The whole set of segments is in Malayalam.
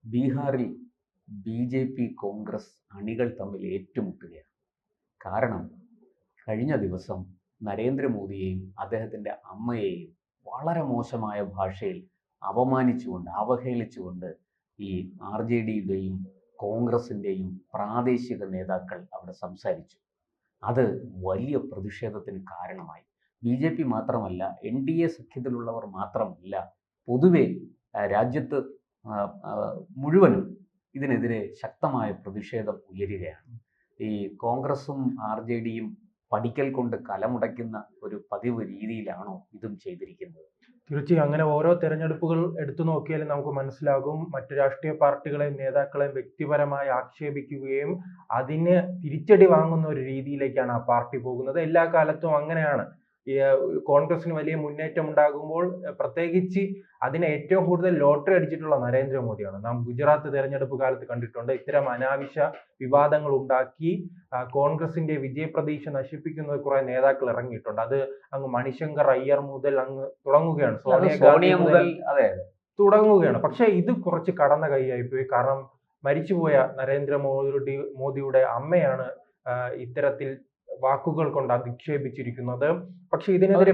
ബീഹാറിൽ ബി.ജെ.പി. കോൺഗ്രസ് അണികൾ തമ്മിൽ ഏറ്റുമുട്ടുകയാണ്. കാരണം കഴിഞ്ഞ ദിവസം നരേന്ദ്രമോദിയെയും അദ്ദേഹത്തിൻ്റെ അമ്മയെയും വളരെ മോശമായ ഭാഷയിൽ അപമാനിച്ചുകൊണ്ട് അവഹേളിച്ചുകൊണ്ട് ഈ RJDയുടെയും കോൺഗ്രസിൻ്റെയും പ്രാദേശിക നേതാക്കൾ അവിടെ സംസാരിച്ചു. അത് വലിയ പ്രതിഷേധത്തിന് കാരണമായി. BJP മാത്രമല്ല, NDA സഖ്യത്തിലുള്ളവർ മാത്രമല്ല, പൊതുവെ രാജ്യത്ത് മുഴുവനും ഇതിനെതിരെ ശക്തമായ പ്രതിഷേധം ഉയരുകയാണ്. ഈ കോൺഗ്രസും RJDയും പഠിക്കൽ കൊണ്ട് കലമുടയ്ക്കുന്ന ഒരു പതിവ് രീതിയിലാണോ ഇതും ചെയ്തിരിക്കുന്നത്? തീർച്ചയായും അങ്ങനെ ഓരോ തെരഞ്ഞെടുപ്പുകൾ എടുത്തു നോക്കിയാലും നമുക്ക് മനസ്സിലാകും, മറ്റു രാഷ്ട്രീയ പാർട്ടികളെയും നേതാക്കളെയും വ്യക്തിപരമായി ആക്ഷേപിക്കുകയും അതിന് തിരിച്ചടി വാങ്ങുന്ന ഒരു രീതിയിലേക്കാണ് ആ പാർട്ടി പോകുന്നത്. എല്ലാ കാലത്തും അങ്ങനെയാണ്. കോൺഗ്രസിന് വലിയ മുന്നേറ്റം ഉണ്ടാകുമ്പോൾ പ്രത്യേകിച്ച് അതിന് ഏറ്റവും കൂടുതൽ ലോട്ടറി അടിച്ചിട്ടുള്ള നരേന്ദ്രമോദിയാണ്. നാം ഗുജറാത്ത് തെരഞ്ഞെടുപ്പ് കാലത്ത് കണ്ടിട്ടുണ്ട്. ഇത്തരം അനാവശ്യ വിവാദങ്ങൾ ഉണ്ടാക്കി കോൺഗ്രസിന്റെ വിജയപ്രതീക്ഷ നശിപ്പിക്കുന്ന കുറെ നേതാക്കൾ ഇറങ്ങിയിട്ടുണ്ട്. അത് അങ്ങ് മണിശങ്കർ അയ്യർ മുതൽ അങ്ങ് തുടങ്ങുകയാണ്, സോണിയ മുതൽ തുടങ്ങുകയാണ്. പക്ഷെ ഇത് കുറച്ച് കടന്ന കൈയായി പോയി. കാരണം മരിച്ചുപോയ നരേന്ദ്രമോദിയുടെ അമ്മയാണ് ഇത്തരത്തിൽ വാക്കുകൾ കൊണ്ട് അധിക്ഷേപിച്ചിരിക്കുന്നത്. പക്ഷെ ഇതിനെതിരെ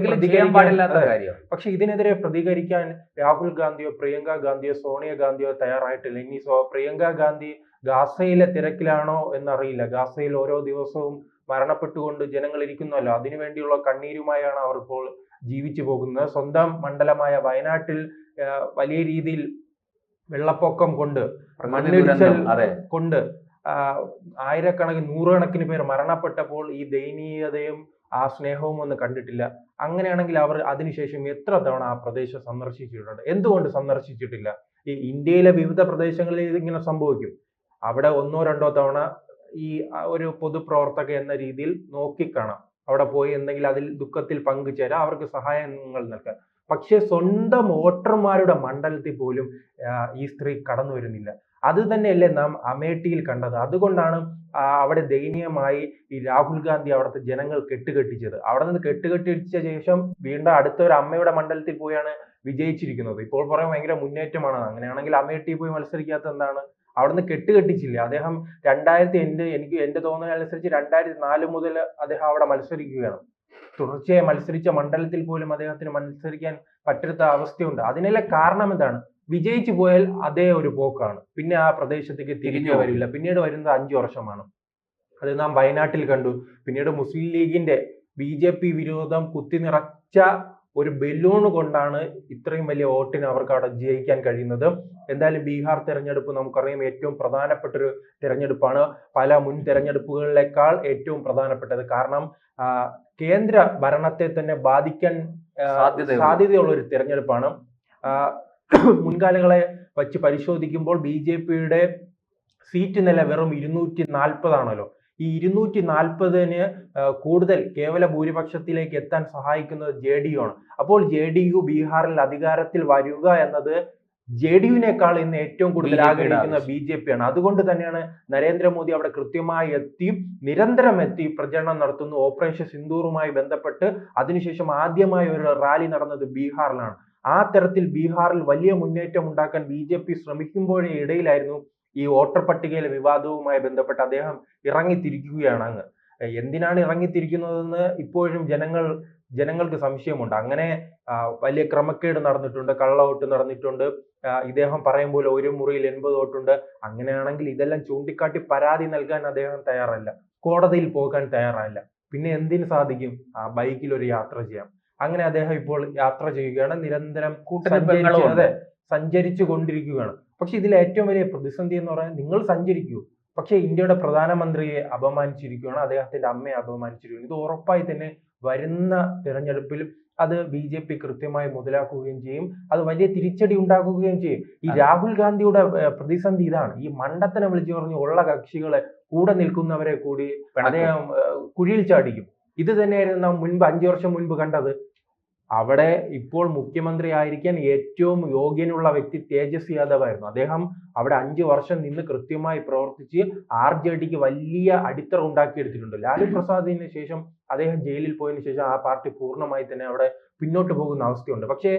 പ്രതികരിക്കാൻ രാഹുൽ ഗാന്ധിയോ പ്രിയങ്ക ഗാന്ധിയോ സോണിയ ഗാന്ധിയോ തയ്യാറായിട്ടില്ല. ഇനി പ്രിയങ്ക ഗാന്ധി ഗാസയിലെ തിരക്കിലാണോ എന്നറിയില്ല. ഗാസയിൽ ഓരോ ദിവസവും മരണപ്പെട്ടുകൊണ്ട് ജനങ്ങൾ ഇരിക്കുന്നല്ലോ, അതിനുവേണ്ടിയുള്ള കണ്ണീരുമായാണ് അവർ ഇപ്പോൾ ജീവിച്ചു പോകുന്നത്. സ്വന്തം മണ്ഡലമായ വയനാട്ടിൽ വലിയ രീതിയിൽ വെള്ളപ്പൊക്കം കൊണ്ട് ആയിരക്കണക്കിന് നൂറുകണക്കിന് പേർ മരണപ്പെട്ടപ്പോൾ ഈ ദയനീയതയും ആ സ്നേഹവും ഒന്നും കണ്ടിട്ടില്ല. അങ്ങനെയാണെങ്കിൽ അവർ അതിനുശേഷം എത്ര തവണ ആ പ്രദേശം സന്ദർശിച്ചിട്ടുണ്ട്? എന്തുകൊണ്ട് സന്ദർശിച്ചിട്ടില്ല? ഈ ഇന്ത്യയിലെ വിവിധ പ്രദേശങ്ങളിൽ ഇതിങ്ങനെ സംഭവിക്കും. അവിടെ ഒന്നോ രണ്ടോ തവണ ഈ ഒരു പൊതുപ്രവർത്തക എന്ന രീതിയിൽ നോക്കിക്കാണാം, അവിടെ പോയി എന്തെങ്കിലും അതിൽ ദുഃഖത്തിൽ പങ്കുചേരാം, അവർക്ക് സഹായങ്ങൾ നൽകാൻ. പക്ഷെ സ്വന്തം വോട്ടർമാരുടെ മണ്ഡലത്തിൽ പോലും ഈ സ്ത്രീ കടന്നു വരുന്നില്ല. അത് തന്നെയല്ലേ നാം അമേഠിയിൽ കണ്ടത്. അതുകൊണ്ടാണ് അവിടെ ദയനീയമായി ഈ രാഹുൽ ഗാന്ധി അവിടുത്തെ ജനങ്ങൾ കെട്ടുകെട്ടിച്ചത്. അവിടെ നിന്ന് കെട്ടുകെട്ടിച്ച ശേഷം വീണ്ടും അടുത്ത ഒരു അമ്മയുടെ മണ്ഡലത്തിൽ പോയാണ് വിജയിച്ചിരിക്കുന്നത്. ഇപ്പോൾ പറയാൻ ഭയങ്കര മുന്നേറ്റമാണ്. അങ്ങനെയാണെങ്കിൽ അമേഠിയിൽ പോയി മത്സരിക്കാത്ത എന്താണ്? അവിടുന്ന് കെട്ടുകെട്ടിച്ചില്ല. അദ്ദേഹം എനിക്ക് എന്റെ തോന്നലനുസരിച്ച് 2004 മുതൽ അദ്ദേഹം അവിടെ മത്സരിക്കുകയാണ്. തുടർച്ചയായി മത്സരിച്ച മണ്ഡലത്തിൽ പോലും അദ്ദേഹത്തിന് മത്സരിക്കാൻ പറ്റാത്ത അവസ്ഥയുണ്ട്. അതിനെല്ലാം കാരണം എന്താണ്? വിജയിച്ചു പോയാൽ അതേ ഒരു പോക്കാണ്, പിന്നെ ആ പ്രദേശത്തേക്ക് തിരിഞ്ഞു വരില്ല. പിന്നീട് വരുന്നത് 5 വർഷമാണ്. അത് നാം വയനാട്ടിൽ കണ്ടു. പിന്നീട് മുസ്ലിം ലീഗിന്റെ BJP വിരോധം കുത്തിനിറച്ച ഒരു ബലൂൺ കൊണ്ടാണ് ഇത്രയും വലിയ വോട്ടിന് അവർക്ക് അവിടെ ജയിക്കാൻ കഴിയുന്നത്. എന്തായാലും ബീഹാർ തെരഞ്ഞെടുപ്പ് നമുക്കറിയാം ഏറ്റവും പ്രധാനപ്പെട്ട ഒരു തെരഞ്ഞെടുപ്പാണ്. പല മുൻ തെരഞ്ഞെടുപ്പുകളിലേക്കാൾ ഏറ്റവും പ്രധാനപ്പെട്ടത്. കാരണം കേന്ദ്ര ഭരണത്തെ തന്നെ ബാധിക്കാൻ സാധ്യതയുള്ള ഒരു തെരഞ്ഞെടുപ്പാണ്. മുൻകാലങ്ങളെ വച്ച് പരിശോധിക്കുമ്പോൾ BJPയുടെ സീറ്റ് നില വെറും 240 ആണല്ലോ. ഈ 240-ന് കൂടുതൽ കേവല ഭൂരിപക്ഷത്തിലേക്ക് എത്താൻ സഹായിക്കുന്നത് JDU ആണ്. അപ്പോൾ JDU ബീഹാറിൽ അധികാരത്തിൽ വരിക എന്നത് JDU-നേക്കാൾ ഇന്ന് ഏറ്റവും കൂടുതൽ ആഗ്രഹിക്കുന്ന BJP ആണ്. അതുകൊണ്ട് തന്നെയാണ് നരേന്ദ്രമോദി അവിടെ കൃത്യമായി നിരന്തരം എത്തി പ്രചരണം നടത്തുന്നു. ഓപ്പറേഷൻ സിന്ദൂറുമായി ബന്ധപ്പെട്ട് അതിനുശേഷം ആദ്യമായി ഒരു റാലി നടന്നത് ബീഹാറിലാണ്. ആ തരത്തിൽ ബീഹാറിൽ വലിയ മുന്നേറ്റം ഉണ്ടാക്കാൻ BJP ശ്രമിക്കുമ്പോഴേ ഇടയിലായിരുന്നു ഈ വോട്ടർ പട്ടികയിലെ വിവാദവുമായി ബന്ധപ്പെട്ട് അദ്ദേഹം ഇറങ്ങിത്തിരിക്കുകയാണ്. അങ്ങ് എന്തിനാണ് ഇറങ്ങിത്തിരിക്കുന്നതെന്ന് ഇപ്പോഴും ജനങ്ങൾക്ക് സംശയമുണ്ട്. അങ്ങനെ വലിയ ക്രമക്കേട് നടന്നിട്ടുണ്ട്, കള്ളവോട്ട് നടന്നിട്ടുണ്ട്. ഇദ്ദേഹം പറയുമ്പോൾ ഒരു മുറിയിൽ 80 വോട്ടുണ്ട്. അങ്ങനെയാണെങ്കിൽ ഇതെല്ലാം ചൂണ്ടിക്കാട്ടി പരാതി നൽകാൻ അദ്ദേഹം തയ്യാറല്ല, കോടതിയിൽ പോകാൻ തയ്യാറല്ല. പിന്നെ എന്തിനു സാധിക്കും? ബൈക്കിൽ ഒരു യാത്ര ചെയ്യാം. അങ്ങനെ അദ്ദേഹം ഇപ്പോൾ യാത്ര ചെയ്യുകയാണ്, നിരന്തരം സഞ്ചരിച്ചു കൊണ്ടിരിക്കുകയാണ്. പക്ഷെ ഇതിൽ ഏറ്റവും വലിയ പ്രതിസന്ധി എന്ന് പറയാൻ, നിങ്ങൾ സഞ്ചരിക്കൂ, പക്ഷെ ഇന്ത്യയുടെ പ്രധാനമന്ത്രിയെ അപമാനിച്ചിരിക്കുകയാണ്, അദ്ദേഹത്തിന്റെ അമ്മയെ അപമാനിച്ചിരിക്കുകയാണ്. ഇത് ഉറപ്പായി തന്നെ വരുന്ന തെരഞ്ഞെടുപ്പിൽ അത് BJP കൃത്യമായി മുതലാക്കുകയും ചെയ്യും. അത് വലിയ തിരിച്ചടി ഉണ്ടാക്കുകയും ചെയ്യും. ഈ രാഹുൽ ഗാന്ധിയുടെ പ്രതിസന്ധി ഇതാണ്. ഈ മണ്ടത്തനെ വിളിച്ചു പറഞ്ഞ് ഉള്ള കക്ഷികളെ കൂടെ നിൽക്കുന്നവരെ കൂടി അദ്ദേഹം കുഴിയിൽ ചാടിക്കും. ഇത് തന്നെയായിരുന്നു നാം 5 വർഷം മുൻപ് കണ്ടത്. അവിടെ ഇപ്പോൾ മുഖ്യമന്ത്രി ആയിരിക്കാൻ ഏറ്റവും യോഗ്യനുള്ള വ്യക്തി തേജസ്വി യാദവ് ആയിരുന്നു. അദ്ദേഹം അവിടെ 5 വർഷം നിന്ന് കൃത്യമായി പ്രവർത്തിച്ച് RJDക്ക് വലിയ അടിത്തറ ഉണ്ടാക്കിയെടുത്തിട്ടുണ്ട്. ലാലു പ്രസാദിന് ശേഷം അദ്ദേഹം ജയിലിൽ പോയതിനു ശേഷം ആ പാർട്ടി പൂർണ്ണമായി തന്നെ അവിടെ പിന്നോട്ട് പോകുന്ന അവസ്ഥയുണ്ട്. പക്ഷേ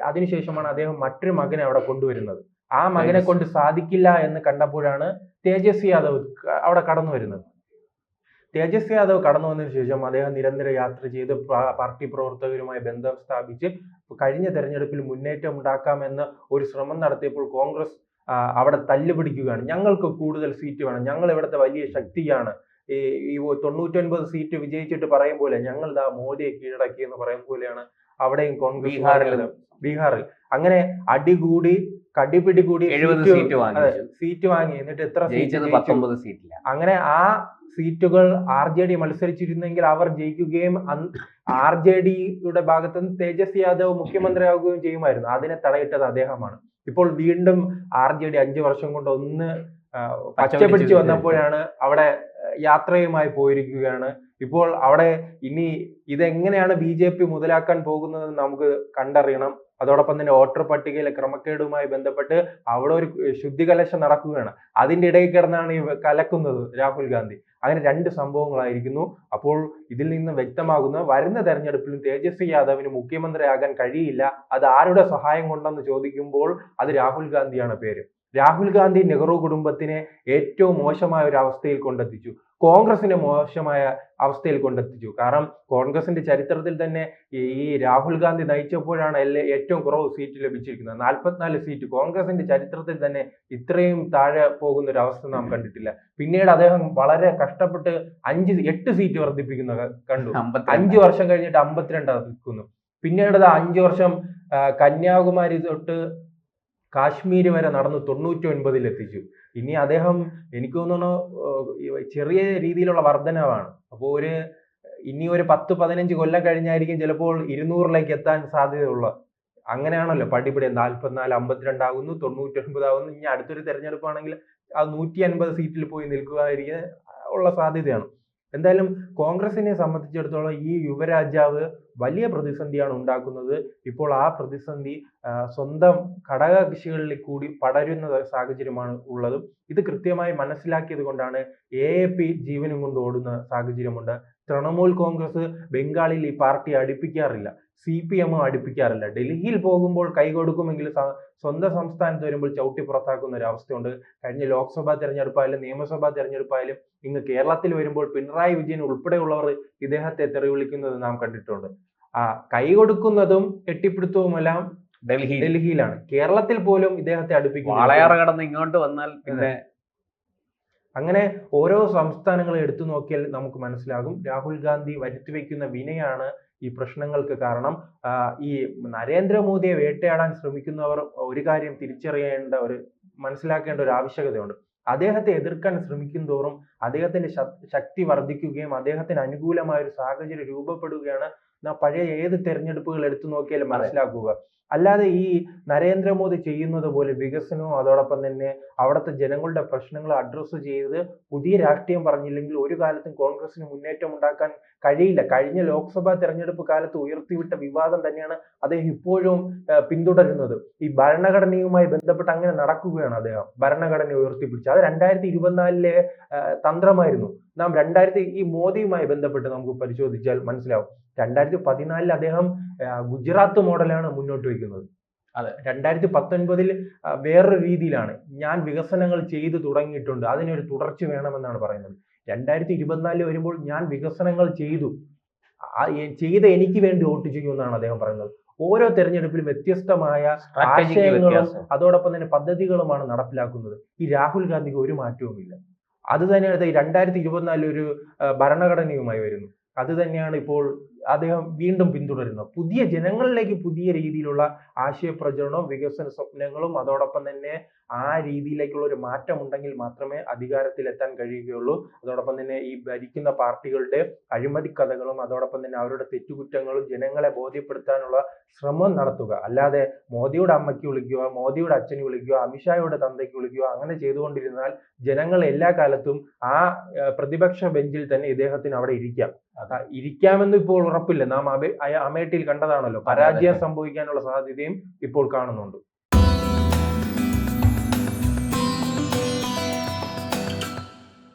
അതിനുശേഷമാണ് അദ്ദേഹം മറ്റൊരു മകനെ അവിടെ കൊണ്ടുവരുന്നത്. ആ മകനെ കൊണ്ട് സാധിക്കില്ല എന്ന് കണ്ടപ്പോഴാണ് തേജസ്വി യാദവ് അവിടെ കടന്നു വരുന്നത്. തേജസ്വി യാദവ് കടന്നു വന്നതിന് ശേഷം അദ്ദേഹം നിരന്തര യാത്ര ചെയ്ത് പാർട്ടി പ്രവർത്തകരുമായി ബന്ധം സ്ഥാപിച്ച് കഴിഞ്ഞ തെരഞ്ഞെടുപ്പിൽ മുന്നേറ്റം ഉണ്ടാക്കാമെന്ന് ഒരു ശ്രമം നടത്തിയപ്പോൾ കോൺഗ്രസ് അവിടെ തല്ലുപിടിക്കുകയാണ്. ഞങ്ങൾക്ക് കൂടുതൽ സീറ്റ് വേണം, ഞങ്ങൾ ഇവിടുത്തെ വലിയ ശക്തിയാണ്, ഈ 99 സീറ്റ് വിജയിച്ചിട്ട് പറയും പോലെ ഞങ്ങൾ ദാ മോദിയെ കീഴടക്കി എന്ന് പറയും പോലെയാണ് അവിടെയും കോൺഗ്രസ് ബീഹാറിൽ അങ്ങനെ അടികൂടി കടിപിടി കൂടി സീറ്റ് വാങ്ങി. എന്നിട്ട് എത്ര സീറ്റ്? അങ്ങനെ ആ സീറ്റുകൾ RJD മത്സരിച്ചിരുന്നെങ്കിൽ അവർ ജയിക്കുകയും RJDയുടെ ഭാഗത്ത് നിന്ന് തേജസ്വി യാദവ് മുഖ്യമന്ത്രിയാവുകയും ചെയ്യുമായിരുന്നു. അതിനെ തടയിട്ടത് അദ്ദേഹമാണ്. ഇപ്പോൾ വീണ്ടും RJD 5 വർഷം കൊണ്ട് ഒന്ന് പച്ചപിടിച്ചു വന്നപ്പോഴാണ് അവിടെ യാത്രയുമായി പോയിരിക്കുകയാണ്. ഇപ്പോൾ അവിടെ ഇനി ഇതെങ്ങനെയാണ് BJP മുതലാക്കാൻ പോകുന്നത് നമുക്ക് കണ്ടറിയണം. അതോടൊപ്പം തന്നെ വോട്ടർ പട്ടികയിലെ ക്രമക്കേടുമായി ബന്ധപ്പെട്ട് അവിടെ ഒരു ശുദ്ധികലശം നടക്കുകയാണ്. അതിന്റെ ഇടയിൽ കിടന്നാണ് ഈ കലക്കുന്നത് രാഹുൽ ഗാന്ധി. അങ്ങനെ 2 സംഭവങ്ങളായിരിക്കുന്നു. അപ്പോൾ ഇതിൽ നിന്ന് വ്യക്തമാകുന്ന വരുന്ന തെരഞ്ഞെടുപ്പിലും തേജസ്വി യാദവിന് മുഖ്യമന്ത്രിയാകാൻ കഴിയില്ല. അത് ആരുടെ സഹായം കൊണ്ടെന്ന് ചോദിക്കുമ്പോൾ അത് രാഹുൽ ഗാന്ധിയാണ് പേര്. രാഹുൽ ഗാന്ധി നെഹ്റു കുടുംബത്തിനെ ഏറ്റവും മോശമായ ഒരു അവസ്ഥയിൽ കൊണ്ടെത്തിച്ചു, കോൺഗ്രസിനെ മോശമായ അവസ്ഥയിൽ കൊണ്ടെത്തിച്ചു. കാരണം കോൺഗ്രസിന്റെ ചരിത്രത്തിൽ തന്നെ ഈ രാഹുൽ ഗാന്ധി നയിച്ചപ്പോഴാണ് ഏറ്റവും കുറവ് സീറ്റ് ലഭിച്ചിരിക്കുന്നത്. 44 സീറ്റ്. കോൺഗ്രസിന്റെ ചരിത്രത്തിൽ തന്നെ ഇത്രയും താഴെ പോകുന്ന ഒരു അവസ്ഥ നാം കണ്ടിട്ടില്ല. പിന്നീട് അദ്ദേഹം വളരെ കഷ്ടപ്പെട്ട് 8 സീറ്റ് വർദ്ധിപ്പിക്കുന്ന കണ്ടു. 5 വർഷം കഴിഞ്ഞിട്ട് 52 നിൽക്കുന്നു. പിന്നീട് 5 വർഷം കന്യാകുമാരി തൊട്ട് കാശ്മീർ വരെ നടന്ന് 99 എത്തിച്ചു. ഇനി അദ്ദേഹം എനിക്ക് തോന്നുന്നു ചെറിയ രീതിയിലുള്ള വർധനവാണ്. അപ്പോൾ ഇനി ഒരു 10-15 കൊല്ലം കഴിഞ്ഞായിരിക്കും ചിലപ്പോൾ 200ലേക്ക് എത്താൻ സാധ്യതയുള്ള. അങ്ങനെയാണല്ലോ പടിപടി 44, 52 ആകുന്നു, 99 ആകുന്നു. ഇനി അടുത്തൊരു തെരഞ്ഞെടുപ്പാണെങ്കിൽ അത് 150 സീറ്റിൽ പോയി നിൽക്കുകയായിരിക്കും ഉള്ള സാധ്യതയാണ്. എന്തായാലും കോൺഗ്രസിനെ സംബന്ധിച്ചിടത്തോളം ഈ യുവരാജാവ് വലിയ പ്രതിസന്ധിയാണ് ഉണ്ടാക്കുന്നത്. ഇപ്പോൾ ആ പ്രതിസന്ധി സ്വന്തം ഘടകകക്ഷികളിൽ കൂടി പടരുന്ന സാഹചര്യമാണ് ഉള്ളത്. ഇത് കൃത്യമായി മനസ്സിലാക്കിയത് കൊണ്ടാണ് AAP ജീവനും കൊണ്ട് ഓടുന്ന സാഹചര്യമുണ്ട്. തൃണമൂൽ കോൺഗ്രസ് ബംഗാളിൽ ഈ പാർട്ടി അടുപ്പിക്കാറില്ല, CPM അടുപ്പിക്കാറില്ല. ഡൽഹിയിൽ പോകുമ്പോൾ കൈകൊടുക്കുമെങ്കിൽ സ്വന്തം സംസ്ഥാനത്ത് വരുമ്പോൾ ചവിട്ടി പുറത്താക്കുന്ന ഒരു അവസ്ഥയുണ്ട്. കഴിഞ്ഞ ലോക്സഭാ തെരഞ്ഞെടുപ്പായാലും നിയമസഭാ തെരഞ്ഞെടുപ്പായാലും ഇന്ന് കേരളത്തിൽ വരുമ്പോൾ പിണറായി വിജയൻ ഉൾപ്പെടെയുള്ളവർ ഇദ്ദേഹത്തെ തെറി വിളിക്കുന്നത് നാം കണ്ടിട്ടുണ്ട്. കൈ കൊടുക്കുന്നതും കെട്ടിപ്പിടുത്തവുമെല്ലാം ഡൽഹിയിലാണ്. കേരളത്തിൽ പോലും ഇദ്ദേഹത്തെ അടുപ്പിക്കുന്നു. ഇങ്ങോട്ട് വന്നാൽ പിന്നെ അങ്ങനെ ഓരോ സംസ്ഥാനങ്ങളും എടുത്തു നോക്കിയാൽ നമുക്ക് മനസ്സിലാകും രാഹുൽ ഗാന്ധി വരുത്തിവെക്കുന്ന വിനയാണ് ഈ പ്രശ്നങ്ങൾക്ക് കാരണം. ഈ നരേന്ദ്രമോദിയെ വേട്ടയാടാൻ ശ്രമിക്കുന്നവർ ഒരു കാര്യം മനസ്സിലാക്കേണ്ട ഒരു ആവശ്യകതയുണ്ട്. അദ്ദേഹത്തെ എതിർക്കാൻ ശ്രമിക്കും തോറും അദ്ദേഹത്തിന്റെ ശക്തി വർദ്ധിക്കുകയും അദ്ദേഹത്തിന് അനുകൂലമായ ഒരു സാഹചര്യം രൂപപ്പെടുകയാണ് പഴയ ഏത് തെരഞ്ഞെടുപ്പുകൾ എടുത്തു നോക്കിയാലും മനസ്സിലാക്കുക. അല്ലാതെ ഈ നരേന്ദ്രമോദി ചെയ്യുന്നത് പോലെ വികസനവും അതോടൊപ്പം തന്നെ അവിടുത്തെ ജനങ്ങളുടെ പ്രശ്നങ്ങൾ അഡ്രസ്സ് ചെയ്ത് പുതിയ രാഷ്ട്രീയം പറഞ്ഞില്ലെങ്കിൽ ഒരു കാലത്തും കോൺഗ്രസിന് മുന്നേറ്റം ഉണ്ടാക്കാൻ കഴിയില്ല. കഴിഞ്ഞ ലോക്സഭാ തെരഞ്ഞെടുപ്പ് കാലത്ത് ഉയർത്തിവിട്ട വിവാദം തന്നെയാണ് അദ്ദേഹം ഇപ്പോഴും പിന്തുടരുന്നത്. ഈ ഭരണഘടനയുമായി ബന്ധപ്പെട്ട് അങ്ങനെ നടക്കുകയാണ് അദ്ദേഹം. ഭരണഘടന ഉയർത്തിപ്പിടിച്ച് അത് 2024 തന്ത്രമായിരുന്നു. നാം ഈ മോദിയുമായി ബന്ധപ്പെട്ട് നമുക്ക് പരിശോധിച്ചാൽ മനസ്സിലാവും. 2014 അദ്ദേഹം ഗുജറാത്ത് മോഡലാണ് മുന്നോട്ട് വയ്ക്കുന്നത്. 2019 വേറൊരു രീതിയിലാണ്. ഞാൻ വികസനങ്ങൾ ചെയ്തു തുടങ്ങിയിട്ടുണ്ട്, അതിനൊരു തുടർച്ച വേണമെന്നാണ് പറയുന്നത്. 2024 വരുമ്പോൾ ഞാൻ വികസനങ്ങൾ ചെയ്ത എനിക്ക് വേണ്ടി വോട്ട് ചെയ്യുമെന്നാണ് അദ്ദേഹം പറയുന്നത്. ഓരോ തെരഞ്ഞെടുപ്പിലും വ്യത്യസ്തമായ ആശയങ്ങളും അതോടൊപ്പം തന്നെ പദ്ധതികളുമാണ് നടപ്പിലാക്കുന്നത്. ഈ രാഹുൽ ഗാന്ധിക്ക് ഒരു മാറ്റവുമില്ല. അത് തന്നെയാണ് 2024 ഒരു ഭരണഘടനയുമായി വരുന്നു. അത് തന്നെയാണ് ഇപ്പോൾ അദ്ദേഹം വീണ്ടും പിന്തുടരുന്നത്. പുതിയ ജനങ്ങളിലേക്ക് പുതിയ രീതിയിലുള്ള ആശയപ്രചരണവും വികസന സ്വപ്നങ്ങളും അതോടൊപ്പം തന്നെ ആ രീതിയിലേക്കുള്ള ഒരു മാറ്റം ഉണ്ടെങ്കിൽ മാത്രമേ അധികാരത്തിൽ എത്താൻ കഴിയുകയുള്ളൂ. അതോടൊപ്പം തന്നെ ഈ ഭരിക്കുന്ന പാർട്ടികളുടെ അഴിമതി കഥകളും അതോടൊപ്പം തന്നെ അവരുടെ തെറ്റുകുറ്റങ്ങളും ജനങ്ങളെ ബോധ്യപ്പെടുത്താനുള്ള ശ്രമം നടത്തുക. അല്ലാതെ മോദിയുടെ അമ്മയ്ക്ക് വിളിക്കുക, മോദിയുടെ അച്ഛന് വിളിക്കുക, അമിത്ഷായുടെ തന്തയ്ക്ക് വിളിക്കുക, അങ്ങനെ ചെയ്തുകൊണ്ടിരുന്നാൽ ജനങ്ങൾ എല്ലാ കാലത്തും ആ പ്രതിപക്ഷ ബെഞ്ചിൽ തന്നെ ഇദ്ദേഹത്തിന് അവിടെ ഇരിക്കാമെന്ന് ഇപ്പോൾ ഉറപ്പില്ല. നാം അമേഠിയിൽ കണ്ടതാണല്ലോ. പരാജയം സംഭവിക്കാനുള്ള സാധ്യതയും ഇപ്പോൾ കാണുന്നുണ്ട്.